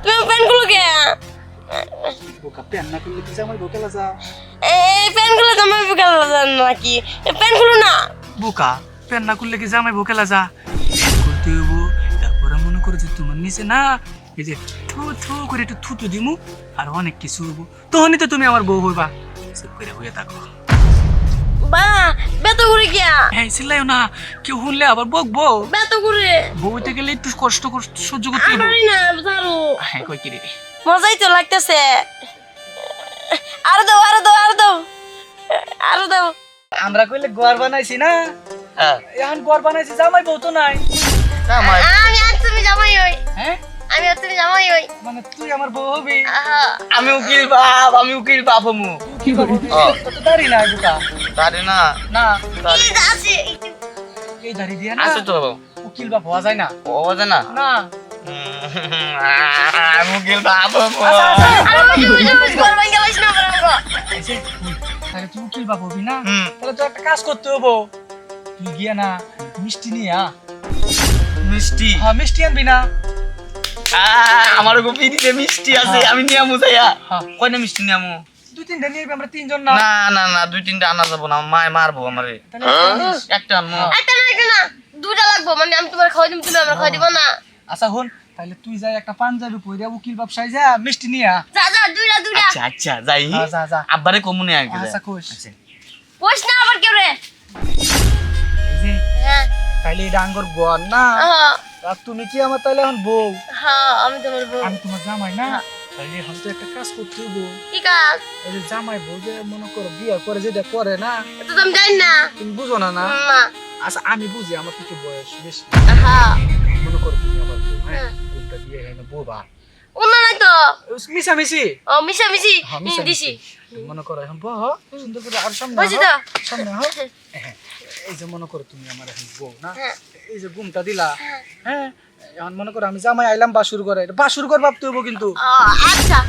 তুমি প্যান্টগুলো কে বোকা প্যান না করলে কি জামাই বোকেলা যা এই প্যান্টগুলো জামাই গেল নাকি প্যান্টগুলো না বোকা প্যান না করলে কি জামাই বোকেলা যা করতে হইব তারপরে মনে করো যে তোমার নিচে না এই যে থু থু করে একটু থুতু দিমু আর অনেক কিছু হইব তখনই তো তুমি আমার বউ হইবা চুপ করে হয়ে থাকো বা বেত করে গিয়া হ্যাঁ চিল্লাইও না কেউ শুনলে আবার বকবো বেত করে বউতে গেলে একটু কষ্ট সহ্য করতে হইব আমারই না জানো হ্যাঁ কই কি রে মজাই তো লাগতেছে আরো দাও আরো দাও আরো দাও আরো দাও আমরা কইলে ঘর বানাইছি না এখন ঘর বানাইছি জামাই বউ তো নাই আমি আর তুমি জামাই হই হ্যাঁ আমি আর তুমি জামাই হই মানে তুই আমার বউ হবি আমি উকিল বাপ হমু কি করবি তো দাঁড়ি না বুকা তারে না না এই যে আছে এই দাঁড়ি দিয়া না আছে তো উকিল বাপ হওয়া যায় না ও বাজে না না আমি উকিল বাপ হমু আরে ওই ঘর ভাঙা লাইছ না বড় এই যে, তাহলে তুই উকিল বাপ হবি না হুম। তাহলে তো একটা কাজ করতে হবো তুই গিয়া না মিষ্টি নিয়ে মিষ্টি হ্যাঁ মিষ্টি আনবি না আমার গোপিনীতে মিষ্টি আছে আমি নিয়ামু যাইয়া হ্যাঁ। কয়টা মিষ্টি নিয়ামু দুই তিনটা নিয়ে আমরা তিনজন না না না না দুই তিনটা আনা যাবো না মায় মারবো আমারে তাহলে একটা আনবো একটা না একটা না দুইটা লাগবে মানে আমি তোমার খাওয়া দিব তুমি আমার খাওয়া দিব না আচ্ছা হন তাহলে তুই যাই একটা পাঞ্জাবি পরে উকিল বাপ সাই যা মিষ্টি নিয়ে যা যা দুইটা দুইটা আচ্ছা আচ্ছা যাই যা যা আব্বারে কমুনে আগে আচ্ছা কোশ কইস না আবার কেউ রে এই যে হ্যাঁ তাইলে এটা আঙ্গর গর না হ্যাঁ আর তুমি কি আমার তাহলে এখন বউ হ্যাঁ আমি তোমার বউ আমি তোমার জামাই না হ্যাঁ। তাইলে এখন তো একটা কাজ করতে হবো কি কাজ এই যে জামাই বউ যে মনে করো বিয়ে করে যেটা করে না এটা তো আমি জানি না তুমি বুঝো না না না আচ্ছা আমি বুঝি আমার থেকে বয়স বেশি হ্যাঁ মনে করো তুমি আমার বউ হ্যাঁ হ্যাঁ। কোনটা বিয়ে হয় না বউ বা ওনা নাই তো মিশামিশি ও মিশা মিশি হ্যাঁ, মিশামিশি। দিছি মনে করো এখন বহ সুন্দর করে আর সামনে বুঝি হও, তো সামনে হও। হ্যাঁ, এই যে মনে করো তুমি আমার এখন বউ না হ্যাঁ। এই যে ঘুমটা দিলা হ্যাঁ এখন মনে করো আমি জামাই আইলাম বাসুর করে বাসুর ঘর ভাবতে হবো কিন্তু ও আচ্ছা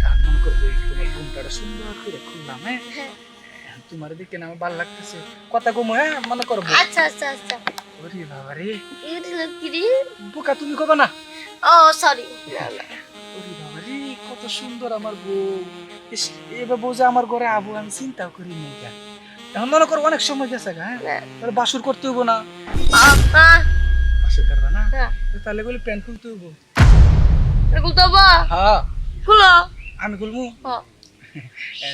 আর মনে করো যে তোমার ঘুমটাটা সুন্দর করে খুললাম হ্যাঁ এখন তোমার দেখতে না আমার ভালো লাগতেছে কথা কমো হ্যাঁ মনে করো বউ। আচ্ছা আচ্ছা আচ্ছা ওরে বাবা রে এটা কি রে বোকা তুমি কবে না ও সরি ওরে বাবা রে কত সুন্দর আমার বউ ইস, এবার বউ যে আমার ঘরে আবু আমি চিন্তাও করি নি গা। এখন মনে করো অনেক সময় গেছে গা, হ্যাঁ তাহলে বাসুর করতে হইব না বাসুর করবা না হ্যাঁ তো তাহলে বলি প্যান্ট খুলতে হইব এগুলো তো বা হ্যাঁ খুলো আমি খুলবো হ্যাঁ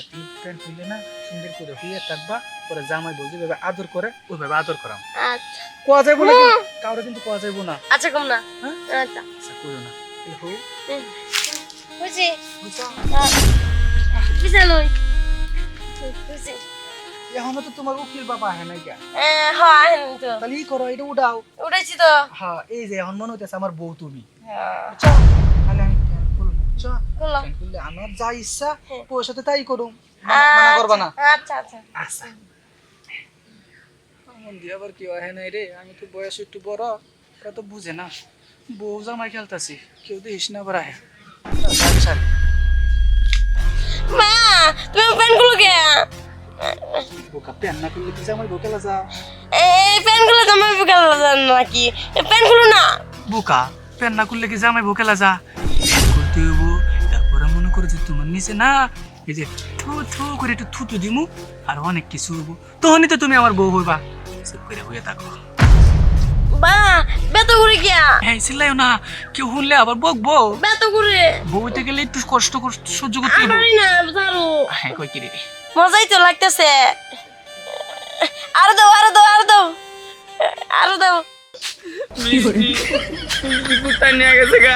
তুমি প্যান্ট খুললে না সুন্দর করে হইয়া থাকবা পরে জামাই বউ যেভাবে আদর করে ওইভাবে আদর করাম আচ্ছা কোয়া যাইব না কাউরে কিন্তু কোয়া যাইব না আচ্ছা কম না হ্যাঁ আচ্ছা আচ্ছা কইও না এই হই বুঝছি বুঝছো বিশাল হই বুঝছি এখনো তো তোমার উকিল বাবা আহে নাই গা হ্যাঁ আহেন তো তাহলে ই করো এটা উঠাও উঠেছি তো হ্যাঁ এই যে এখন মনে হইতেছে আমার বউ তুমি হ্যাঁ বুঝছো? তাহলে আমি প্যান্ট খুলবো বুঝছো? খুলো প্যান্ট খুললে আমার যা ইচ্ছা হ্যাঁ। পয়সাতে তাই করুম মানা করবা না আচ্ছা আচ্ছা আচ্ছা মন দিয়ে আবার কি হয় নাই রে আমি তো বয়স একটু বড় ওরা তো বুঝে না বউ জামাই খেলতাছি কেউ দেখিস না আবার আহে সারি মা তুমি প্যান্টগুলো কে বোকা প্যান না করলে কি জামাই বোকেলা যা এই প্যান্টগুলো জামাই গেল নাকি প্যান্টগুলো না বোকা প্যান না করলে কি জামাই বোকেলা যা করতে হইব তারপরে মনে করো যে তোমার নিচে না এই যে থু থু করে একটু থুতু দিমু আর অনেক কিছু হইব তখনই তো তুমি আমার বউ হইবা চুপ করে হয়ে থাকো বা বেত করে গিয়া হ্যাঁ চিল্লাইও না কেউ শুনলে আবার বকবো বেত করে বউতে গেলে একটু কষ্ট সহ্য করতে হইব আমারই না জানো হ্যাঁ কই কি রে মজাই তো লাগতেছে আরো দাও আরো দাও আরো দাও আরো দাও মিষ্টি কুত্তায় নিয়ে গেছে গা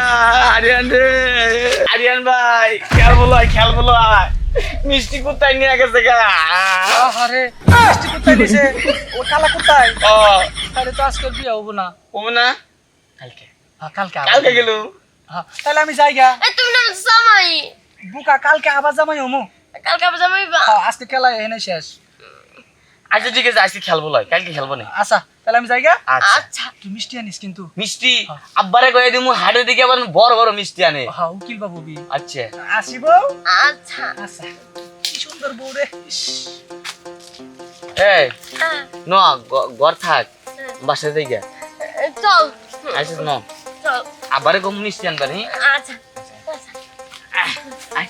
আরিয়ান রে আরিয়ান ভাই খেয়াল বলো মিষ্টি কুত্তায় নিয়ে গেছে গা আরে মিষ্টি কোথায় দিছে ও কালা কোথায় ও তাহলে তো আজকে বিয়ে হবো না ও না কালকে হ্যাঁ কালকে কালকে গেল হ্যাঁ তাহলে আমি যাই গা এই তুমি না জামাই বুকা কালকে আবার জামাই হমু কালকে আবার জামাই হ্যাঁ আজকে খেলা এনে শেষ আচ্ছা ঠিক আছে আজকে খেলবো লয় কালকে খেলবো না আচ্ছা তাহলে আমি যাই গা আচ্ছা আচ্ছা তুই মিষ্টি আনিস কিন্তু মিষ্টি আব্বারে কয়ে দিমু হাড়ে দিকে আবার বড় বড় মিষ্টি আনে হ্যাঁ উকিল বাবু বি আচ্ছা আসিব আচ্ছা আচ্ছা কি সুন্দর বউ রে ইস, এই হ্যাঁ, ন ঘর থাক বাসায় যাই গা চল আচ্ছা ন চল আবারে কম মিষ্টি আনবার হ্যাঁ আচ্ছা আয়।